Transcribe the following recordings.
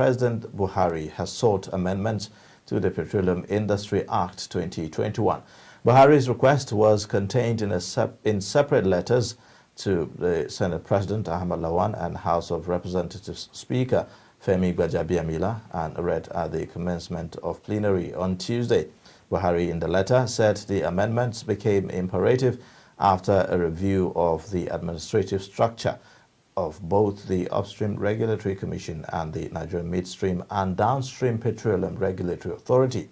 President Buhari has sought amendments to the Petroleum Industry Act 2021. Buhari's request was contained in separate letters to the Senate President Ahmed Lawan and House of Representatives Speaker Femi Gbajabiamila and read at the commencement of plenary on Tuesday. Buhari in the letter said the amendments became imperative after a review of the administrative structure of both the Upstream Regulatory Commission and the Nigerian Midstream and Downstream Petroleum Regulatory Authority.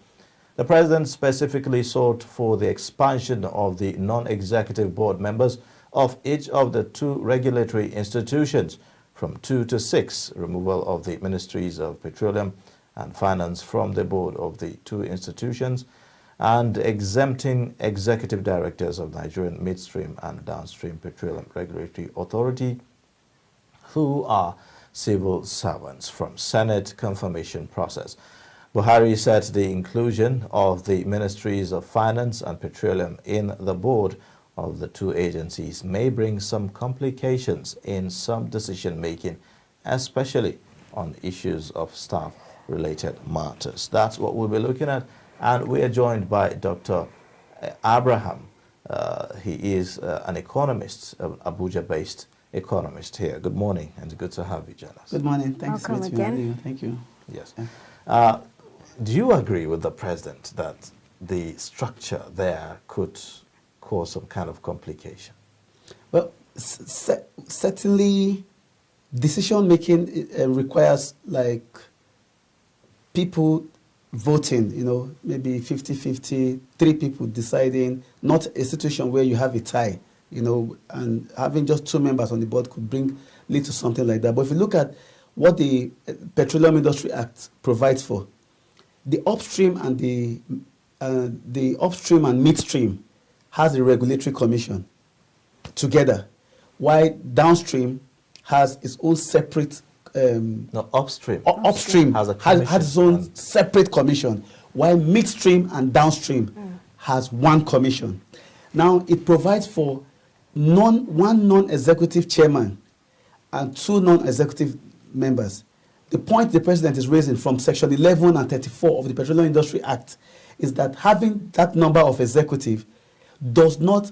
The President specifically sought for the expansion of the non-executive board members of each of the two regulatory institutions from 2 to 6, removal of the Ministries of Petroleum and Finance from the board of the two institutions, and exempting executive directors of Nigerian Midstream and Downstream Petroleum Regulatory Authority who are civil servants from Senate confirmation process. Buhari said the inclusion of the Ministries of Finance and Petroleum in the board of the two agencies may bring some complications in some decision-making, especially on issues of staff-related matters. That's what we'll be looking at, and we are joined by Dr. Abraham. He is an economist, Abuja-based economist here. Good morning, and good to have you, Janice. Good morning. Thanks Welcome for again. you. Thank you. Yes. Yeah. Do you agree with the president that the structure there could cause some kind of complication? Well, certainly decision-making requires like people voting, maybe 50-50, 3 people deciding, not a situation where you have a tie, and having just 2 members on the board could lead to something like that. But if you look at what the Petroleum Industry Act provides for, the upstream and the upstream and midstream has a regulatory commission together, while downstream has its own separate. Upstream. Upstream has its own separate commission, while midstream and downstream has one commission. Now it provides for one non-executive chairman and 2 non-executive members. The point the president is raising from Section 11 and 34 of the Petroleum Industry Act is that having that number of executive does not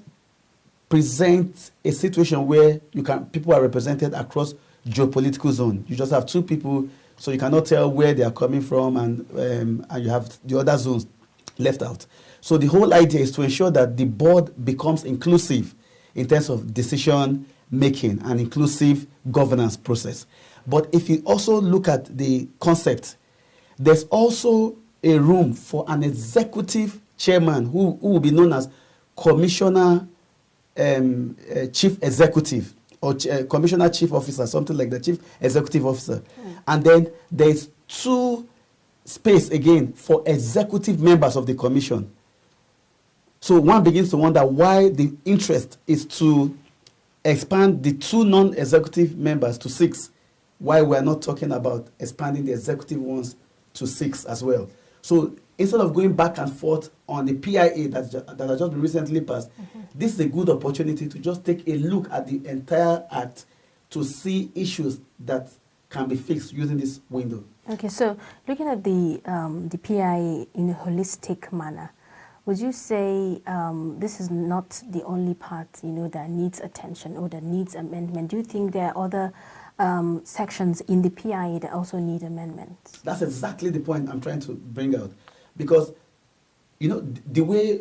present a situation where people are represented across geopolitical zone. You just have 2 people, so you cannot tell where they are coming from, and you have the other zones left out. So the whole idea is to ensure that the board becomes inclusive in terms of decision making and inclusive governance process. But if you also look at the concept, there's also a room for an executive chairman who will be known as commissioner chief executive or commissioner chief officer, something like that, chief executive officer. And then there's 2 space again for executive members of the commission. So one begins to wonder why the interest is to expand the 2 non-executive members to 6, why we're not talking about expanding the executive ones to 6 as well. So instead of going back and forth on the PIA that has just been recently passed, this is a good opportunity to just take a look at the entire act to see issues that can be fixed using this window. Okay, so looking at the PIA in a holistic manner, would you say this is not the only part, that needs attention or that needs amendment? Do you think there are other sections in the PIA that also need amendments? That's exactly the point I'm trying to bring out. Because, the way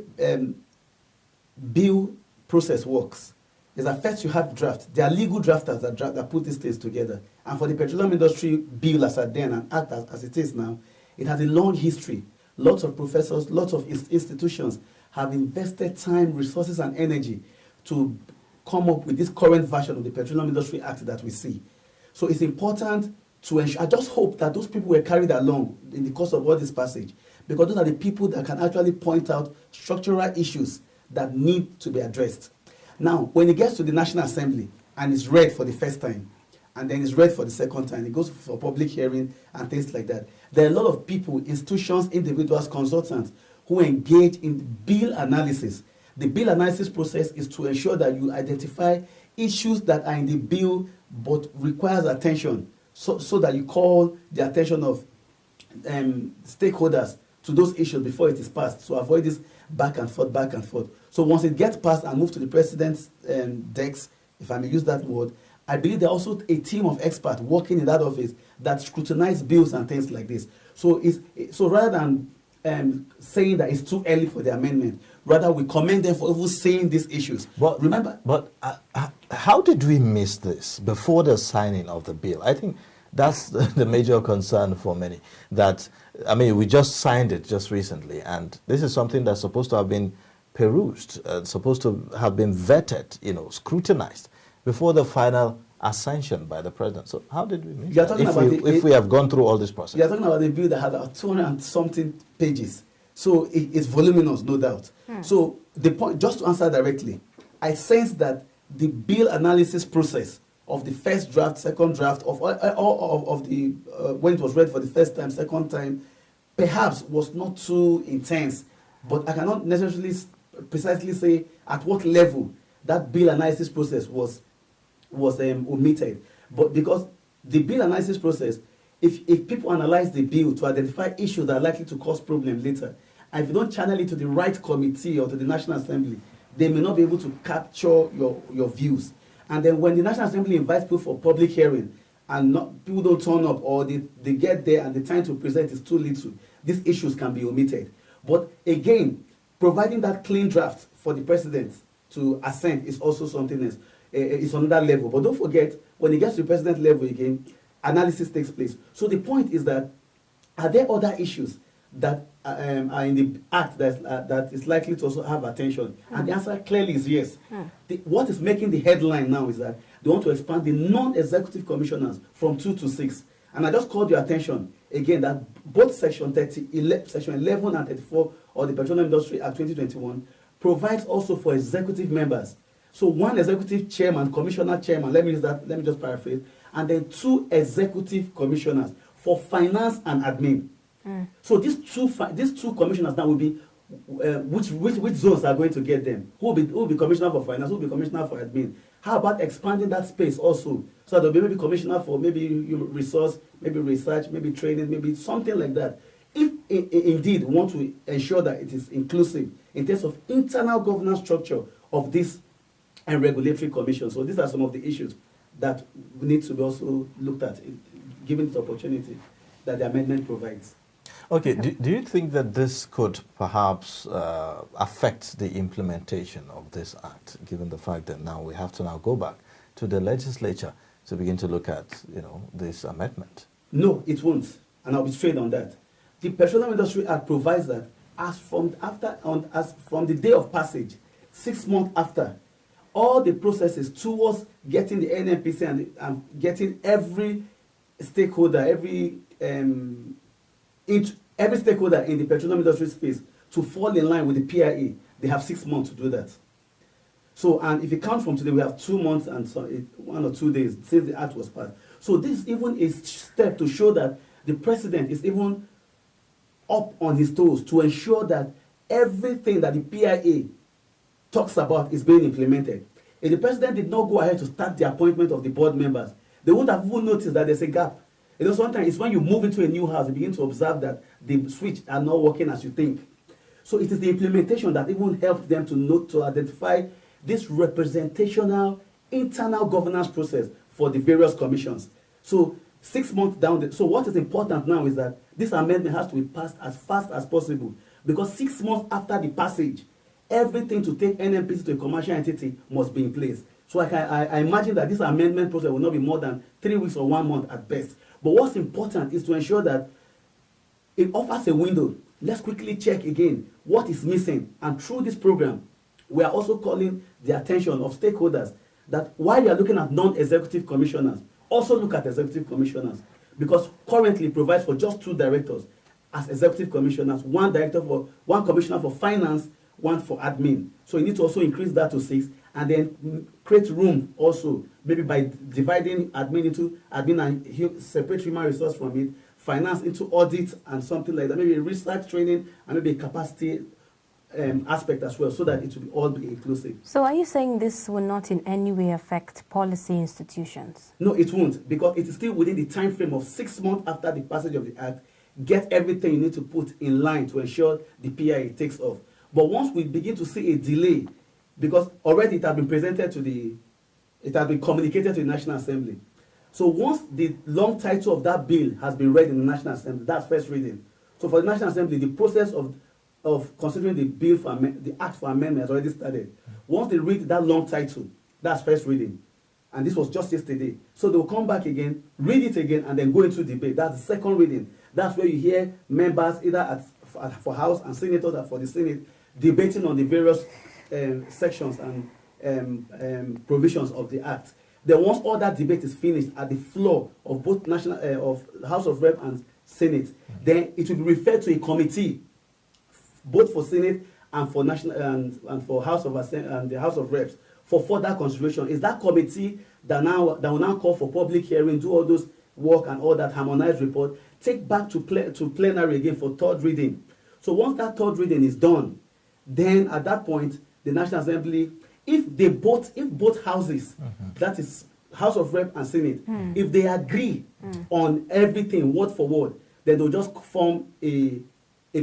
bill process works is that first you have draft. There are legal drafters that put these things together. And for the petroleum industry bill as at then and act as it is now, it has a long history. Lots of professors, lots of institutions have invested time, resources, and energy to come up with this current version of the Petroleum Industry Act that we see. So it's important to ensure. I just hope that those people were carried along in the course of all this passage, because those are the people that can actually point out structural issues that need to be addressed. Now, when it gets to the National Assembly and it's read for the first time, and then it's read for the second time, it goes for public hearing and things like that, there are a lot of people, institutions, individuals, consultants who engage in bill analysis. The bill analysis process is to ensure that you identify issues that are in the bill but requires attention so that you call the attention of stakeholders to those issues before it is passed. So avoid this back and forth, back and forth. So once it gets passed and moved to the president's desk, if I may use that word, I believe there are also a team of experts working in that office that scrutinize bills and things like this. So so rather than saying that it's too early for the amendment, rather we commend them for even saying these issues. But remember, how did we miss this before the signing of the bill? I think that's the major concern for many. That, I mean, we just signed it just recently, and this is something that's supposed to have been perused, supposed to have been vetted, scrutinized before the final ascension by the president. So how did we miss that if we have gone through all this process? You're talking about the bill that had 200 and something pages. So it's voluminous, no doubt. So the point, just to answer directly, I sense that the bill analysis process of the first draft, second draft, of the when it was read for the first time, second time, perhaps was not too intense. But I cannot necessarily precisely say at what level that bill analysis process was omitted. But because the bill analysis process, if people analyze the bill to identify issues that are likely to cause problems later, and if you don't channel it to the right committee or to the National Assembly, they may not be able to capture your views. And then when the National Assembly invites people for public hearing and people don't turn up, or they get there and the time to present is too little, these issues can be omitted. But again, providing that clean draft for the president to assent is also something else. It's on that level. But don't forget, when it gets to the president level again, analysis takes place. So the point is that, are there other issues that are in the act that is likely to also have attention? And the answer clearly is yes. What is making the headline now is that they want to expand the non-executive commissioners from 2 to 6. And I just called your attention again that both section 11 and 34 of the Petroleum Industry Act 2021 provides also for executive members. So one executive chairman, commissioner chairman, let me just paraphrase, and then 2 executive commissioners for finance and admin. So these two commissioners now will be which zones are going to get them? Who will be commissioner for finance? Who will be commissioner for admin? How about expanding that space also, so there'll be maybe commissioner for maybe human resource, maybe research, maybe training, maybe something like that. If indeed we want to ensure that it is inclusive in terms of internal governance structure of this and regulatory commission. So these are some of the issues that need to be also looked at, given the opportunity that the amendment provides. Okay, do you think that this could perhaps affect the implementation of this act, given the fact that now we have to now go back to the legislature to begin to look at, this amendment? No, it won't, and I'll be straight on that. The Petroleum Industry Act provides that as from the day of passage, 6 months after, all the processes towards getting the NNPC and getting every stakeholder, every stakeholder in the petroleum industry space to fall in line with the PIA, they have 6 months to do that. So, and if you count from today, we have 2 months and 1 or 2 days since the act was passed. So this is even a step to show that the president is even up on his toes to ensure that everything that the PIA talks about is being implemented. If the president did not go ahead to start the appointment of the board members, they would have even noticed that there's a gap. Sometimes it's when you move into a new house, you begin to observe that the switch are not working as you think. So it is the implementation that even helped them to identify this representational internal governance process for the various commissions. So 6 months down, so what is important now is that this amendment has to be passed as fast as possible, because 6 months after the passage, everything to take NNPC to a commercial entity must be in place. So I imagine that this amendment process will not be more than 3 weeks or 1 month at best. But what's important is to ensure that it offers a window. Let's quickly check again what is missing. And through this program, we are also calling the attention of stakeholders that while you are looking at non-executive commissioners, also look at executive commissioners, because currently it provides for just 2 directors as executive commissioners, 1 commissioner for finance, 1 for admin. So you need to also increase that to 6, and then create room also, maybe by dividing admin into admin and separate human resource from it, finance into audit and something like that, maybe research training and maybe capacity aspect as well, so that it will all be inclusive. So are you saying this will not in any way affect policy institutions? No, it won't, because it is still within the time frame of 6 months after the passage of the Act. Get everything you need to put in line to ensure the PIA takes off. But once we begin to see a delay, because already it has been presented to it has been communicated to the National Assembly. So once the long title of that bill has been read in the National Assembly, that's first reading. So for the National Assembly, the process of considering the bill for the Act for amendment has already started. Once they read that long title, that's first reading. And this was just yesterday. So they will come back again, read it again, and then go into debate. That's the second reading. That's where you hear members either for House and senators or for the Senate debating on the various sections and provisions of the Act. Then once all that debate is finished at the floor of both of House of Rep and Senate, then it will be referred to a committee, both for Senate and for National and for House of and the House of Reps, for further consideration. Is that committee that will now call for public hearing, do all those work and all that harmonized report, take back to plenary again for third reading. So once that third reading is done, then at that point the National Assembly, if both houses, that is House of Rep and Senate, if they agree on everything word for word, then they'll just form a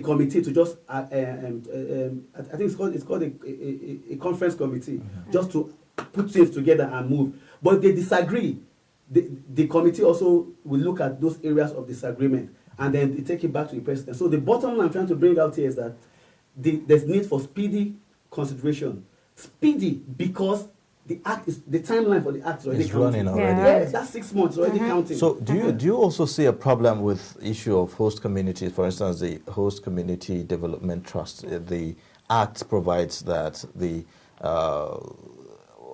committee to just I think it's called a conference committee, just to put things together and move. But if they disagree, the committee also will look at those areas of disagreement and then they take it back to the president. So the bottom line I'm trying to bring out here is that there's need for speedy consideration. Speedy because the timeline for the Act is already running already. Yeah, that's 6 months already counting. So do you also see a problem with issue of host communities? For instance, the Host Community Development Trust, the Act provides that the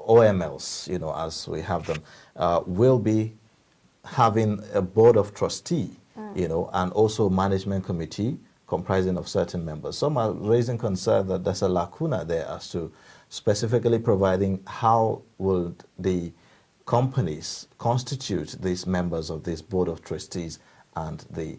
OMLs, as we have them, will be having a board of trustee, and also management committee comprising of certain members. Some are raising concern that there's a lacuna there as to specifically providing how will the companies constitute these members of this board of trustees and the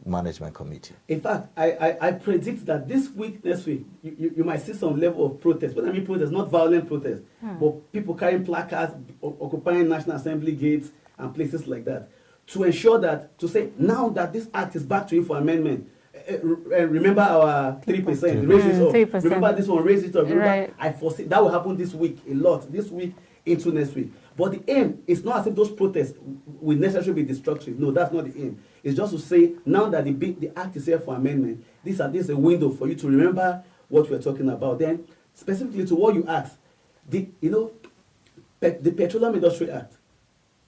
management committee. In fact, I predict that this week, next week, you might see some level of protest. When I mean protest, not violent protest, but people carrying placards, occupying National Assembly gates and places like that, to ensure that, to say, now that this Act is back to you for amendment, remember our 3%, raise it up. 3%. Remember this one, raise it up. Remember, right. I foresee that will happen this week a lot, this week into next week. But the aim is not as if those protests will necessarily be destructive. No, that's not the aim. It's just to say, now that the Act is here for amendment, this is a window for you to remember what we're talking about. Then, specifically to what you asked, the Petroleum Industry Act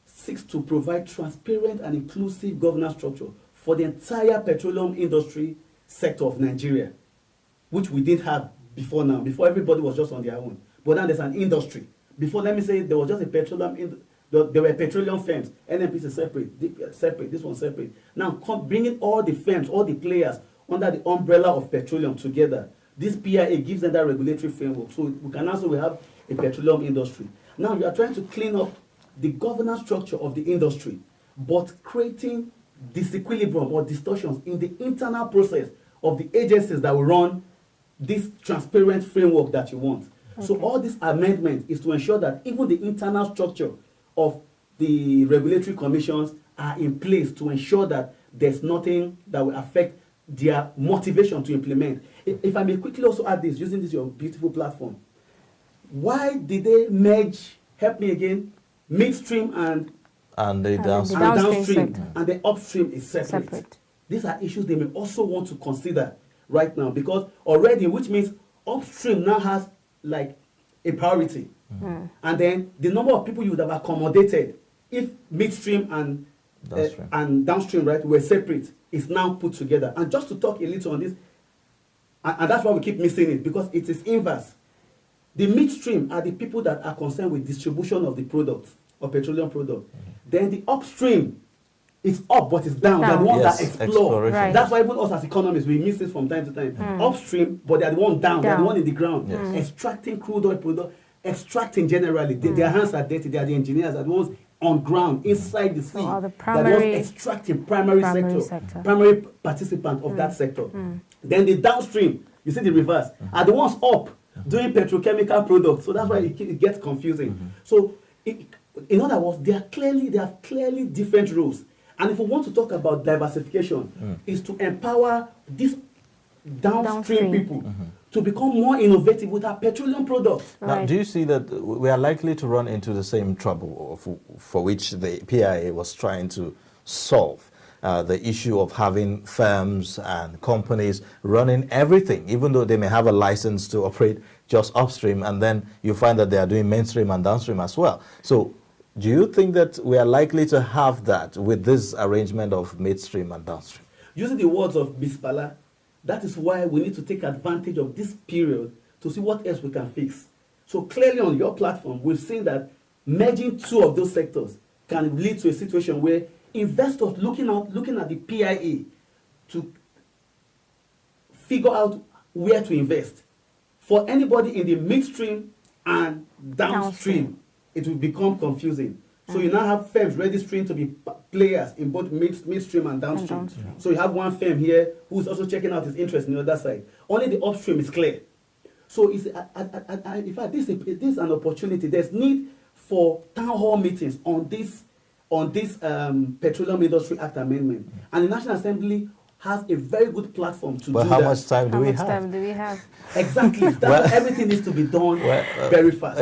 seeks to provide transparent and inclusive governance structure for the entire petroleum industry sector of Nigeria, which we didn't have before now. Before, everybody was just on their own. But now there's an industry. Before, let me say, there was just a petroleum there were petroleum firms. NNPC separate, this one separate. Now, bringing all the firms, all the players under the umbrella of petroleum together, this PIA gives them that regulatory framework. So we have a petroleum industry. Now, you are trying to clean up the governance structure of the industry, but creating disequilibrium or distortions in the internal process of the agencies that will run this transparent framework that you want. Okay. So all this amendment is to ensure that even the internal structure of the regulatory commissions are in place to ensure that there's nothing that will affect their motivation to implement. If I may quickly also add this, using this your beautiful platform, why did they merge, help me again, midstream and the downstream and the upstream is separate. These are issues they may also want to consider right now, because already, which means upstream now has like a priority. And then the number of people you would have accommodated if midstream and downstream, right, were separate, is now put together. And just to talk a little on this, and that's why we keep missing it, because it is inverse. The midstream are the people that are concerned with distribution of the products, of petroleum product. Then the upstream is up, but it's down. They're the ones that explore. Right. That's why even us as economists, we miss it from time to time. Upstream, but they're the one down. They're the one in the ground. Extracting crude oil product, extracting generally. Their hands are dirty. They are the engineers, are the ones on ground, inside the sea. So the primary, extracting primary sector, primary participant of that sector. Then the downstream You see the reverse. Are the ones up doing petrochemical products. So that's why it gets confusing. So in other words, they have clearly different roles. And if we want to talk about diversification, is to empower these downstream people to become more innovative with our petroleum products. Now, do you see that we are likely to run into the same trouble for which the PIA was trying to solve? The issue of having firms and companies running everything, even though they may have a license to operate just upstream, and then you find that they are doing mainstream and downstream as well. So do you think that we are likely to have that with this arrangement of midstream and downstream? Using the words of Bispala, that is why we need to take advantage of this period to see what else we can fix. So clearly on your platform, we've seen that merging two of those sectors can lead to a situation where investors looking at the PIA to figure out where to invest. For anybody in the midstream and downstream, it will become confusing. So you now have firms registering to be players in both midstream and downstream. So you have one firm here who's also checking out his interest in the other side. Only the upstream is clear. So in fact, this is an opportunity. There's need for town hall meetings on this Petroleum Industry Act amendment. And the National Assembly has a very good platform to do that. But how much time do we have? How much time do we have? Exactly. Everything needs to be done very fast.